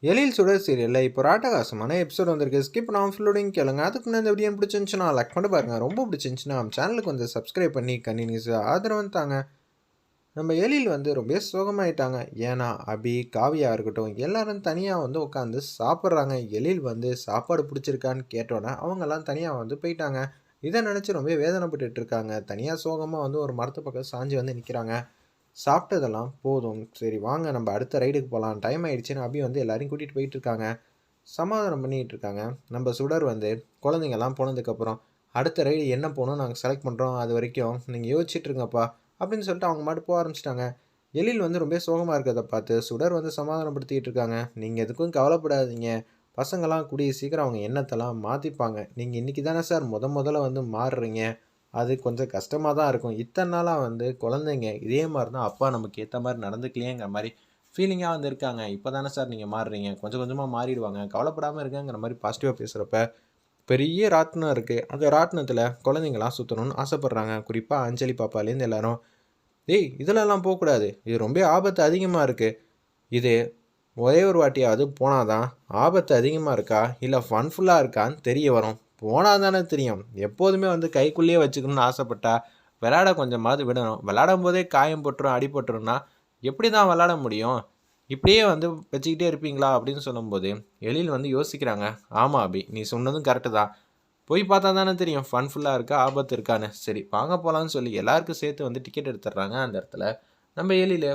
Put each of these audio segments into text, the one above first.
எழில் சுடர் சீரியலில் இப்போ ராட்டகாசமான எபிசோட் வந்திருக்கு. ஸ்கிப் பண்ணாமல் ஃபுல்லோடையும் கேளுங்க. அதுக்கு முன்னாடி இந்த வீடியோ பிடிச்சிருந்துச்சுன்னா லைக் பண்ணி பாருங்க. ரொம்ப பிடிச்சிருந்துச்சுன்னா நம்ம சேனலுக்கு வந்து சப்ஸ்கிரைப் பண்ணி கண்டினியூஸாக ஆதரவு தாங்க. நம்ம எழில் வந்து ரொம்ப சோகமாயிட்டாங்க. ஏன்னா அபி, காவியா இருக்கட்டும் எல்லாரும் தனியாக வந்து உட்காந்து சாப்பிட்றாங்க. எழில் வந்து சாப்பாடு பிடிச்சிருக்கான்னு கேட்டோன்னே அவங்கெல்லாம் தனியாக வந்து போயிட்டாங்க. இதை நினச்சி ரொம்ப வேதனைப்பட்டுட்டு இருக்காங்க. தனியாக சோகமாக வந்து ஒரு மரத்து பக்கம் சாஞ்சி வந்து நிற்கிறாங்க. சாப்பிட்டதெல்லாம் போதும், சரி வாங்க நம்ம அடுத்த ரைடுக்கு போகலாம், டைம் ஆகிடுச்சின்னு அபி வந்து எல்லாரையும் கூட்டிகிட்டு போயிட்டு இருக்காங்க. சமாதானம் பண்ணிகிட்டு இருக்காங்க. நம்ம சுடர் வந்து குழந்தைங்கள்லாம் போனதுக்கப்புறம் அடுத்த ரைடு என்ன போகணும் நாங்கள் செலக்ட் பண்ணுறோம், அது வரைக்கும் நீங்கள் யோசிச்சுட்டு இருங்கப்பா அப்படின்னு சொல்லிட்டு அவங்க மட்டும் போக ஆரம்பிச்சிட்டாங்க. எழில் வந்து ரொம்ப சோகமாக இருக்கிறத பார்த்து சுடர் வந்து சமாதானப்படுத்திக்கிட்டு இருக்காங்க. நீங்கள் எதுக்கும் கவலைப்படாதீங்க, பசங்களாம் கூடிய சீக்கிரம் அவங்க எண்ணத்தெல்லாம் மாற்றிப்பாங்க. நீங்கள் இன்றைக்கி தானே சார் முதல்ல வந்து மாறுறீங்க, அது கொஞ்சம் கஷ்டமாக தான் இருக்கும். இத்தனை நாளாக வந்து குழந்தைங்க இதே மாதிரி தான் அப்பா நமக்கு ஏற்ற மாதிரி நடந்துக்கலையேங்கிற மாதிரி ஃபீலிங்காக வந்து இருக்காங்க. இப்போ தானே சார் நீங்கள் மாறுறீங்க, கொஞ்சம் கொஞ்சமாக மாறிடுவாங்க, கவலைப்படாமல் இருங்கங்கிற மாதிரி பாசிட்டிவாக பேசுகிறப்ப பெரிய ராட்டினம் இருக்குது. அந்த ராட்டினத்தில் குழந்தைங்களாம் சுற்றணும்னு ஆசைப்பட்றாங்க. குறிப்பாக அஞ்சலி பாப்பாலேருந்து எல்லாரும், டேய் இதிலெல்லாம் போகக்கூடாது, இது ரொம்ப ஆபத்து அதிகமாக இருக்குது, இது ஒரே ஒரு வாட்டியாவது போனால் தான் ஆபத்து அதிகமாக இருக்கா இல்லை ஃபன்ஃபுல்லாக இருக்கான்னு தெரிய வரும். போனால் தானே தெரியும். எப்போதுமே வந்து கைக்குள்ளேயே வச்சுக்கணும்னு ஆசைப்பட்டா விளாட கொஞ்சமாவது விடணும். விளாடும் போதே காயம் போட்டுரும், அடிபட்டுரும்னா எப்படி தான் விளாட முடியும்? இப்படியே வந்து வச்சுக்கிட்டே இருப்பீங்களா அப்படின்னு சொல்லும்போது எழில் வந்து யோசிக்கிறாங்க. ஆமாம் அபி, நீ சொன்னதும் கரெக்டு தான். போய் பார்த்தா தானே தெரியும் ஃபன்ஃபுல்லாக இருக்கா ஆபத்து இருக்கான்னு. சரி வாங்க போகலான்னு சொல்லி எல்லாருக்கும் சேர்த்து வந்து டிக்கெட் எடுத்துடுறாங்க. அந்த இடத்துல நம்ம எழில்,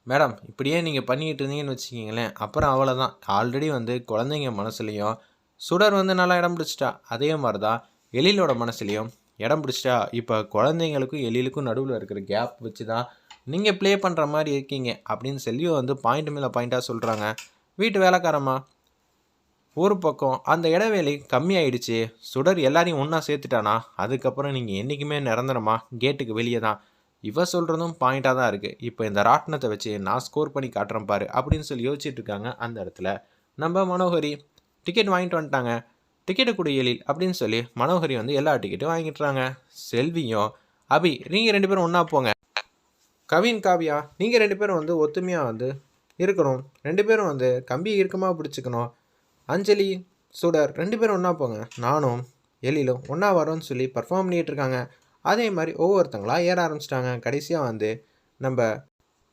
மேடம் இப்படியே நீங்கள் பண்ணிக்கிட்டு இருந்தீங்கன்னு வச்சுக்கிங்களேன், அப்புறம் அவ்வளோதான். ஆல்ரெடி வந்து குழந்தைங்க மனசுலையும் சுடர் வந்து நல்லா இடம் பிடிச்சிட்டா, அதே மாதிரி தான் எழிலோட மனசுலையும் இடம் பிடிச்சிட்டா. இப்போ குழந்தைங்களுக்கும் எழிலுக்கும் நடுவில் இருக்கிற கேப் வச்சு தான் நீங்கள் ப்ளே பண்ணுற மாதிரி இருக்கீங்க அப்படின்னு சொல்லி வந்து பாயிண்ட் மேலே பாயிண்ட்டாக சொல்கிறாங்க. வீட்டு வேலைக்காரம்மா ஒரு பக்கம் அந்த இடைவேளை கம்மியாயிடுச்சு, சுடர் எல்லாரையும் ஒன்றா சேர்த்துட்டானா அதுக்கப்புறம் நீங்கள் என்றைக்குமே நிரந்தரமா கேட்டுக்கு வெளியே தான். இவ சொல்கிறதும் பாயிண்ட்டாக தான் இருக்குது. இப்போ இந்த ராட்டினத்தை வச்சு நான் ஸ்கோர் பண்ணி காட்டுறேன் பாரு அப்படின்னு சொல்லி யோசிச்சுட்டு இருக்காங்க. அந்த இடத்துல நம்ம மனோகரி டிக்கெட் வாங்கிட்டு வந்துட்டாங்க. டிக்கெட்டு கொடு எழில் அப்படின்னு சொல்லி மனோகரி வந்து எல்லா டிக்கெட்டும் வாங்கிட்டுறாங்க. செல்வியும் அபி, நீங்கள் 2 பேரும் ஒன்றா போங்க. கவின், காவியா நீங்கள் 2 பேரும் வந்து ஒத்துமையாக வந்து இருக்கணும். 2 பேரும் வந்து கம்பி இறுக்கமாக பிடிச்சிக்கணும். அஞ்சலி, சுடர் 2 பேரும் ஒன்றா போங்க. நானும் எழிலும் ஒன்றா வரோன்னு சொல்லி பர்ஃபார்ம் பண்ணிகிட்டு இருக்காங்க. அதே மாதிரி ஒவ்வொருத்தங்களாக ஏற ஆரம்பிச்சிட்டாங்க. கடைசியாக வந்து நம்ம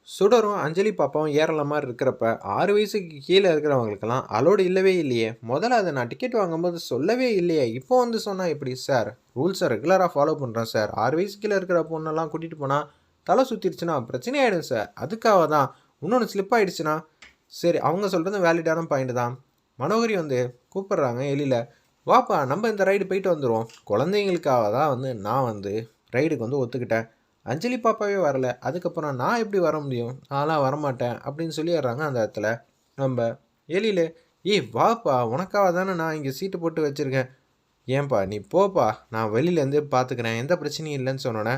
சுடரும் அஞ்சலி பாப்பாவும் ஏறல மாதிரி இருக்கிறப்ப 6 வயசுக்கு கீழே இருக்கிறவங்களுக்கெல்லாம் அலோடு இல்லவே இல்லையே. முதல்ல அதை நான் டிக்கெட் வாங்கும்போது சொல்லவே இல்லையே, இப்போ வந்து சொன்னால் எப்படி சார்? ரூல்ஸை ரெகுலராக ஃபாலோ பண்ணுறேன் சார். 6 வயசு கீழே இருக்கிற பொண்ணெல்லாம் கூட்டிகிட்டு போனால் தலை சுற்றிடுச்சுன்னா பிரச்சனை ஆகிடும் சார். அதுக்காக தான். இன்னொன்று ஸ்லிப் ஆகிடுச்சுன்னா சரி, அவங்க சொல்கிறது வேலிடான பாயிண்ட் தான். மனோகரி வந்து கூப்பிட்றாங்க எழில, வாப்பா நம்ம இந்த ரைடு போயிட்டு வந்துடுவோம். குழந்தைங்களுக்காக தான் வந்து நான் வந்து ரைடுக்கு வந்து ஒத்துக்கிட்டேன். அஞ்சலி பாப்பாவே வரல, அதுக்கப்புறம் நான் எப்படி வர முடியும்? நான்லாம் வரமாட்டேன் அப்படின்னு சொல்லிடுறாங்க. அந்த இடத்துல நம்ம எழில், ஏய் வாப்பா, உனக்காக தானே நான் இங்கே சீட்டு போட்டு வச்சுருக்கேன், ஏன்பா நீ போப்பா, நான் வெளியிலேருந்து பார்த்துக்கிறேன், எந்த பிரச்சனையும் இல்லைன்னு சொன்னோன்னே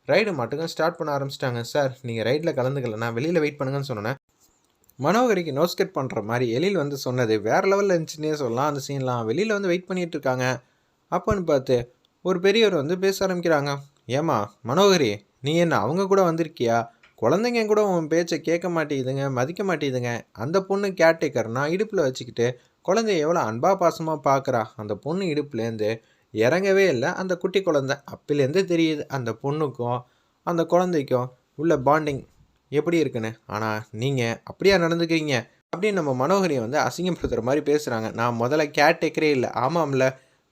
ரைடு மட்டும் ஸ்டார்ட் பண்ண ஆரம்பிச்சிட்டாங்க. சார் நீங்கள் ரைடில் கலந்துக்கல, நான் வெளியில் வெயிட் பண்ணுங்கன்னு சொன்னோன்னே மனோகரிக்கு நோஸ்கெட் பண்ணுற மாதிரி எழில் வந்து சொன்னது வேறு லெவலில் இருந்துச்சுன்னே சொல்லலாம். அந்த சீன்லாம் வெளியில் வந்து வெயிட் பண்ணிகிட்டு இருக்காங்க. அப்போன்னு பார்த்து ஒரு பெரியவர் வந்து பேச ஆரம்பிக்கிறாங்க. ஏம்மா மனோகரி, நீ என்ன அவங்க கூட வந்திருக்கியா? குழந்தைங்க கூட உன் பேச்சை கேட்க மாட்டேங்குதுங்க, மதிக்க மாட்டேங்குதுங்க. அந்த பொண்ணு கேர்டேக்கர்னா இடுப்பில் வச்சுக்கிட்டு குழந்தைய எவ்வளோ அன்பா பாசமாக பார்க்குறா. அந்த பொண்ணு இடுப்புலேருந்து இறங்கவே இல்லை அந்த குட்டி குழந்தை. அப்பிலேருந்து தெரியுது அந்த பொண்ணுக்கும் அந்த குழந்தைக்கும் உள்ள பாண்டிங் எப்படி இருக்குன்னு. ஆனால் நீங்கள் அப்படியா நடந்துக்கிறீங்க அப்படின்னு நம்ம மனோகரியை வந்து அசிங்கப்படுத்துகிற மாதிரி பேசுகிறாங்க. நான் முதல்ல கேர்டேக்கரே இல்லை. ஆமாம்ல,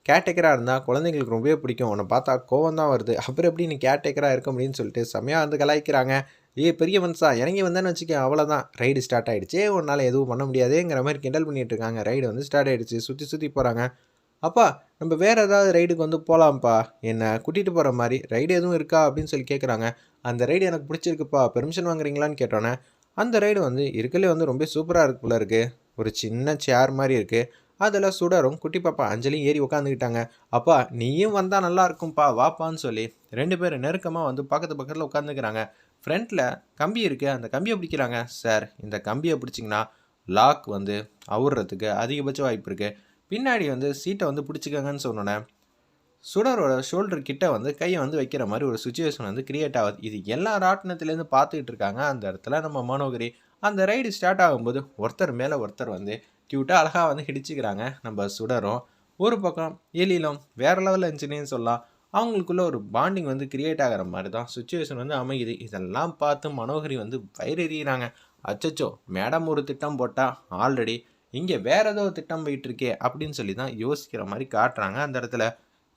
கேர்டேக்கராக இருந்தால் குழந்தைங்களுக்கு ரொம்பவே பிடிக்கும், உன்னை பார்த்தா கோவம் தான் வருது, அப்புறம் எப்படி நீ கேர்டேக்கராக இருக்க முடியும்னு சொல்லிட்டு செம்மையாக வந்து கலாய்க்கிறாங்க. பெரிய மனுஷா இறங்கி வந்தேன்னு வச்சுக்க, அவ்வளோதான் ரைடு ஸ்டார்ட் ஆகிடுச்சு, உன்னால் எதுவும் பண்ண முடியாதேங்கிற மாதிரி கிண்டல் பண்ணிகிட்டு இருக்காங்க. ரைடு வந்து ஸ்டார்ட் ஆகிடுச்சு, சுற்றி போகிறாங்க. அப்பா நம்ம வேறு ஏதாவது ரைடுக்கு வந்து போகலாம்ப்பா, என்னை கூட்டிகிட்டு போகிற மாதிரி ரைடு எதுவும் இருக்கா அப்படின்னு சொல்லி கேட்குறாங்க. அந்த ரைடு எனக்கு பிடிச்சிருக்குப்பா, பெர்மிஷன் வாங்குறீங்களான்னு கேட்டோன்னே அந்த ரைடு வந்து இருக்கலே வந்து ரொம்ப சூப்பராக இருக்கு போல இருக்குது. ஒரு சின்ன சேர் மாதிரி இருக்குது, அதில் சுடரும் குட்டி பாப்பா அஞ்சலியும் ஏறி உட்காந்துக்கிட்டாங்க. அப்பா நீயும் வந்தால் நல்லா இருக்கும்ப்பா, வாப்பான்னு சொல்லி 2 பேரும் நெருக்கமாக வந்து பக்கத்தில் உட்காந்துக்கிறாங்க. ஃப்ரண்ட்டில் கம்பி இருக்குது, அந்த கம்பியை பிடிக்கிறாங்க. சார் இந்த கம்பியை பிடிச்சிங்கன்னா லாக் வந்து அவுறதுக்கு அதிகபட்ச வாய்ப்பு இருக்குது, பின்னாடி வந்து சீட்டை வந்து பிடிச்சிக்கங்கன்னு சொன்னோன்னே சுடரோட ஷோல்டர் கிட்ட வந்து கையை வந்து வைக்கிற மாதிரி ஒரு சுச்சுவேஷன் வந்து கிரியேட் ஆகுது. இது எல்லா ராட்டினத்துலேருந்து பார்த்துக்கிட்டு இருக்காங்க. அந்த இடத்துல நம்ம மனோகரி, அந்த ரைடு ஸ்டார்ட் ஆகும்போது ஒருத்தர் மேலே ஒருத்தர் வந்து க்யூட்டாக அழகாக வந்து இடிச்சுக்கிறாங்க நம்ம சுடரும். ஒரு பக்கம் எழிலும் வேறு லெவலில் இருந்துச்சுன்னு சொல்லலாம். அவங்களுக்குள்ள ஒரு பாண்டிங் வந்து கிரியேட் ஆகிற மாதிரி தான் சுச்சுவேஷன் வந்து அமையுது. இதெல்லாம் பார்த்து மனோகரி வந்து வயிறெறிகிறாங்க. அச்சச்சோ, மேடம் ஒரு திட்டம் போட்டால் ஆல்ரெடி இங்கே வேற ஏதோ திட்டம் போயிட்டு இருக்கே அப்படின்னு சொல்லி தான் யோசிக்கிற மாதிரி காட்டுறாங்க அந்த இடத்துல.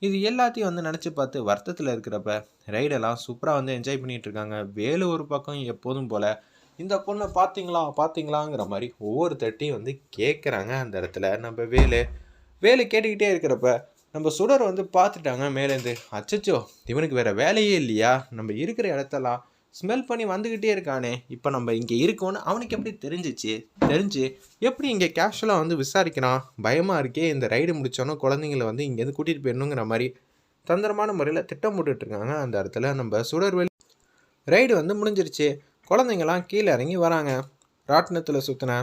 இது எல்லாத்தையும் வந்து நினச்சி பார்த்து வருத்தத்தில் இருக்கிறப்ப ரைடெல்லாம் சூப்பராக வந்து என்ஜாய் பண்ணிகிட்டு இருக்காங்க. வேலு ஒரு பக்கம் எப்போதும் போல் இந்த பொண்ணை பார்த்தீங்களா பார்த்தீங்களாங்கிற மாதிரி ஒவ்வொரு தட்டியும் வந்து கேட்குறாங்க அந்த இடத்துல. நம்ம வேலு கேட்டுக்கிட்டே இருக்கிறப்ப நம்ம சுடர் வந்து பார்த்துட்டாங்க மேலேருந்து. அச்சச்சோ, இவனுக்கு வேறு வேலையே இல்லையா? நம்ம இருக்கிற இடத்தெல்லாம் ஸ்மெல் பண்ணி வந்துக்கிட்டே இருக்கானே, இப்போ நம்ம இங்கே இருக்கோன்னு அவனுக்கு எப்படி தெரிஞ்சு எப்படி இங்கே கேஷுவலாக வந்து விசாரிக்கிறான்? பயமாக இருக்கே, இந்த ரைடு முடித்தோன்னே குழந்தைங்கள வந்து இங்கேருந்து கூட்டிகிட்டு போயிடணுங்கிற மாதிரி தந்திரமான முறையில் திட்டம் போட்டுட்ருக்காங்க அந்த இடத்துல நம்ம சுடர்வேலி. ரைடு வந்து முடிஞ்சிருச்சு. குழந்தைங்களாம் கீழே இறங்கி வராங்க. ராட்டினத்தில் சுற்றின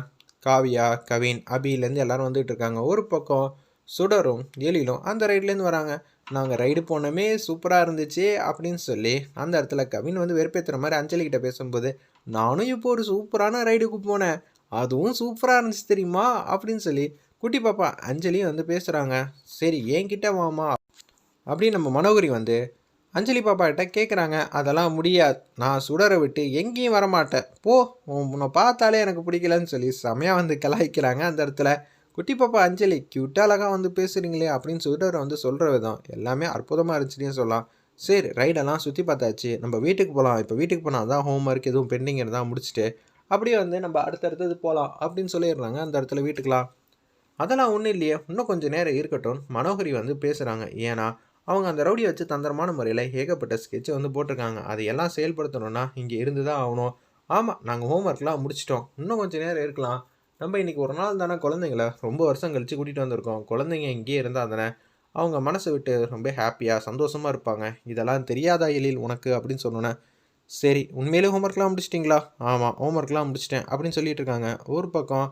காவியா, கவின், அபிலேருந்து எல்லோரும் வந்துகிட்டு இருக்காங்க. ஒரு பக்கம் சுடரும் எழிலும் அந்த ரைட்லேருந்து வராங்க. நாங்கள் ரைடு போனோமே சூப்பராக இருந்துச்சு அப்படின்னு சொல்லி அந்த இடத்துல கவின் வந்து வெறுப்பேற்றுற மாதிரி அஞ்சலிக்கிட்ட பேசும்போது, நானும் இப்போ ஒரு சூப்பரான ரைடுக்கு போனேன், அதுவும் சூப்பராக இருந்துச்சு தெரியுமா அப்படின்னு சொல்லி குட்டி பாப்பா அஞ்சலியும் வந்து பேசுகிறாங்க. சரி என்கிட்ட வாமா அப்படின்னு நம்ம மனோகரி வந்து அஞ்சலி பாப்பாக்கிட்ட கேட்குறாங்க. அதெல்லாம் முடியாது, நான் சுடரை விட்டு எங்கேயும் வரமாட்டேன், போ, உன்னை பார்த்தாலே எனக்கு பிடிக்கலன்னு சொல்லி செமையாக வந்து கலாய்க்கிறாங்க அந்த இடத்துல. குட்டி பாப்பா அஞ்சலி க்யூட்டாக அழகாக வந்து பேசுகிறீங்களே அப்படின்னு சுடரை வந்து சொல்கிற விதம் எல்லாமே அற்புதமாக இருந்துச்சுன்னே சொல்லலாம். சரி, ரைடெல்லாம் சுற்றி பார்த்தாச்சு, நம்ம வீட்டுக்கு போகலாம். இப்போ வீட்டுக்கு போனால் தான் ஹோம் ஒர்க் எதுவும் பெண்டிங் இருந்தால் முடிச்சுட்டு அப்படியே வந்து நம்ம அடுத்தடுத்தது போகலாம் அப்படின்னு சொல்லிடுறாங்க அந்த இடத்துல வீட்டுக்கலாம். அதெல்லாம் ஒன்றும் இல்லையே, இன்னும் கொஞ்சம் நேரம் இருக்கட்டும் மனோகரி வந்து பேசுகிறாங்க. ஏன்னா அவங்க அந்த ரவுடியை வச்சு தந்திரமான முறையில் ஏகப்பட்ட ஸ்கெட்சை வந்து போட்டிருக்காங்க. அதையெல்லாம் செயல்படுத்தணும்னா இங்கே இருந்து தான் ஆகணும். ஆமாம், நாங்கள் ஹோம் ஒர்க்லாம் முடிச்சிட்டோம், இன்னும் கொஞ்சம் நேரம் இருக்கலாம். நம்ம இன்றைக்கி ஒரு நாள் தானே குழந்தைங்கள ரொம்ப வருஷம் கழித்து கூட்டிகிட்டு வந்திருக்கோம். குழந்தைங்க இங்கேயே இருந்தால் தானே அவங்க மனசை விட்டு ரொம்ப ஹாப்பியாக சந்தோஷமாக இருப்பாங்க. இதெல்லாம் தெரியாதா எழில் உனக்கு அப்படின்னு சொன்னோன்னே, சரி உண்மையிலே ஹோம் ஒர்க்லாம் முடிச்சிட்டிங்களா? ஆமாம், ஹோம் ஒர்க்லாம் முடிச்சிட்டேன் அப்படின்னு சொல்லிட்டு இருக்காங்க. ஒரு பக்கம்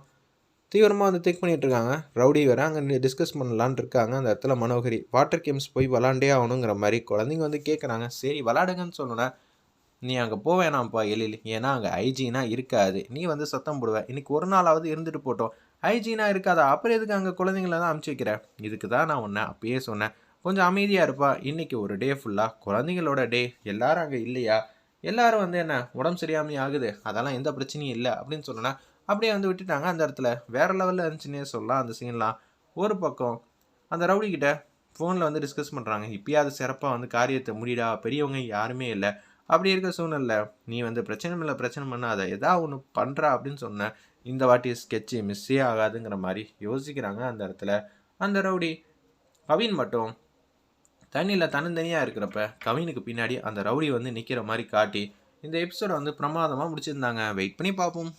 தீவிரமாக வந்து திங்க் பண்ணிகிட்டு இருக்காங்க. ரவுடி வேறு அங்கே டிஸ்கஸ் பண்ணலான் இருக்காங்க அந்த இடத்துல மனோகரி. வாட்டர் கேம்ஸ் போய் விளாண்டே ஆகணுங்கிற மாதிரி குழந்தைங்க வந்து கேட்குறாங்க. சரி விளாடுங்கன்னு சொன்னோன்னே, நீ அங்கே போவேணாம்ப்பா எழில், ஏன்னா அங்கே ஐஜினா இருக்காது, நீ வந்து சத்தம் போடுவ, இன்றைக்கி ஒரு நாளாவது இருந்துட்டு போட்டோம், ஐஜினா இருக்காதா, அப்புறம் எதுக்கு அங்கே குழந்தைங்கள தான் அனுப்பிச்சி வைக்கிறேன்? இதுக்கு தான் நான் உன்னை அப்பயே சொன்னேன், கொஞ்சம் அமைதியாக இருப்பா. இன்றைக்கி ஒரு டே ஃபுல்லாக குழந்தைங்களோட டே, எல்லோரும் அங்கே இல்லையா, எல்லோரும் வந்து என்ன உடம்பு சரியாமையும் ஆகுது, அதெல்லாம் எந்த பிரச்சனையும் இல்லை அப்படின்னு சொன்னோன்னா அப்படியே வந்து விட்டுட்டாங்க அந்த இடத்துல. வேறு லெவலில் இருந்துச்சுன்னே சொல்லலாம் அந்த சீன்லாம். ஒரு பக்கம் அந்த ரவுடிக்கிட்ட ஃபோனில் வந்து டிஸ்கஸ் பண்ணுறாங்க. இப்பயாவது சிறப்பாக வந்து காரியத்தை முடிடா, பெரியவங்க யாருமே இல்லை, அப்படி இருக்க சூழ்நிலை நீ வந்து பிரச்சனை பண்ணாத, எதாவது ஒன்று பண்ணுறா அப்படின்னு சொன்னேன். இந்த வாட்டி ஸ்கெட்சு மிஸ்ஸே ஆகாதுங்கிற மாதிரி யோசிக்கிறாங்க அந்த இடத்துல. அந்த ரவுடி கவின் மட்டும் தண்ணியில் தனித்தனியாக இருக்கிறப்ப கவினுக்கு பின்னாடி அந்த ரவுடி வந்து நிற்கிற மாதிரி காட்டி இந்த எபிசோடை வந்து பிரமாதமாக முடிச்சிருந்தாங்க. வெயிட் பண்ணி பார்ப்போம்.